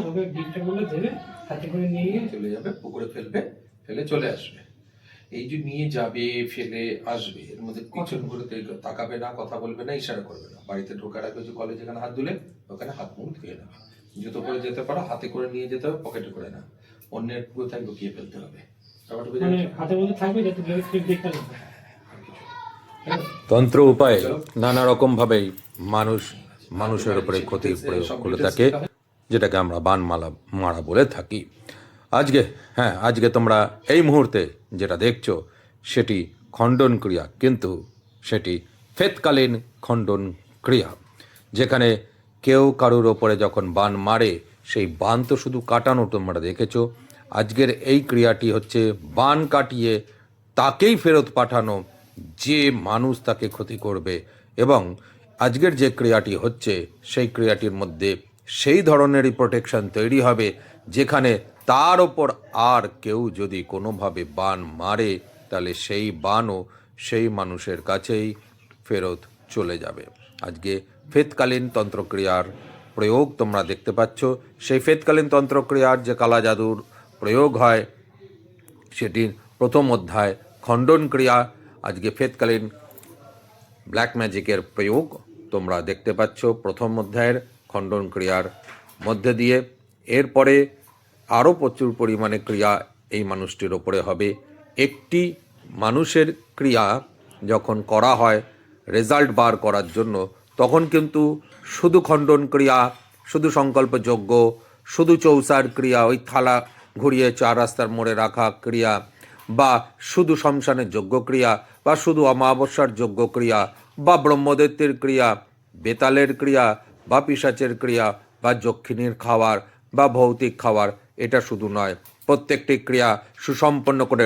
আমাকে ডিপটা বলে দেবে, হাতে করে নিয়ে চলে যাবে, পুকুরে ফেলবে, ফেলে চলে আসবে। এই যে নিয়ে যাবে ফেলে আসবে, এর মধ্যে পিছন ঘুরে তাকাবে না, কথা বলবে না, ইশারা করবে না। বাড়িতে ঢোকার আগে যে কলে যেখানে হাত ধুলে ওখানে হাত মুখ ধুয়ে নেবে। জুতো করে যেতে পারো, হাতে করে নিয়ে যেতে হবে, পকেটে করে না, অন্যের কোথায় লুকিয়ে ফেলতে হবে। মানে হাতের মধ্যে থাকবে যাতে দেখতে না পায়। তন্ত্র উপায়ে নানা রকম ভাবেই মানুষের উপরে ক্ষতির প্রয়োগ করে থাকে, যেটাকে আমরা বান মারা বলে থাকি। আজকে তোমরা এই মুহূর্তে যেটা দেখছো সেটি খণ্ডন ক্রিয়া, কিন্তু সেটি ফেতকালীন খণ্ডন ক্রিয়া, যেখানে কেউ কারুর ওপরে যখন বান মারে সেই বান তো শুধু কাটানো তোমরা দেখেছো। আজকের এই ক্রিয়াটি হচ্ছে বান কাটিয়ে তাকেই ফেরত পাঠানো যে মানুষ তাকে ক্ষতি করবে। এবং আজকের যে ক্রিয়াটি হচ্ছে সেই ক্রিয়াটির মধ্যে সেই ধরনেরই প্রোটেকশন তৈরি হবে, যেখানে তার ওপর আর কেউ যদি কোনোভাবে বান মারে তাহলে সেই বানও সেই মানুষের কাছেই ফেরত চলে যাবে। আজকে ফেতকালীন তন্ত্রক্রিয়ার প্রয়োগ তোমরা দেখতে পাচ্ছ। সেই ফেতকালীন তন্ত্রক্রিয়ার যে কালা জাদুর প্রয়োগ হয় সেটির প্রথম অধ্যায় খণ্ডন ক্রিয়া। আজকে ফেতকালীন ব্ল্যাক ম্যাজিকের প্রয়োগ তোমরা দেখতে পাচ্ছ প্রথম অধ্যায়ের খণ্ডন ক্রিয়ার মধ্যে দিয়ে। এরপরে আরও প্রচুর পরিমাণে ক্রিয়া এই মানুষটির ওপরে হবে। একটি মানুষের ক্রিয়া যখন করা হয় রেজাল্ট বার করার জন্য, তখন কিন্তু শুধু খণ্ডন ক্রিয়া, শুধু সংকল্পযজ্ঞ, শুধু চৌসার ক্রিয়া, ওই থালা ঘুরিয়ে চার রাস্তার মোড়ে রাখা ক্রিয়া, বা শুধু শ্মশানের যজ্ঞক্রিয়া, বা শুধু অমাবস্যার যজ্ঞক্রিয়া, বা ব্রহ্মদৈত্যের ক্রিয়া, বেতালের ক্রিয়া, বা পিশাচের ক্রিয়া, বা যক্ষিণীর খাবার, বা ভৌতিক খাবার, এটা শুধু নয়, প্রত্যেকটি ক্রিয়া সুসম্পন্ন করে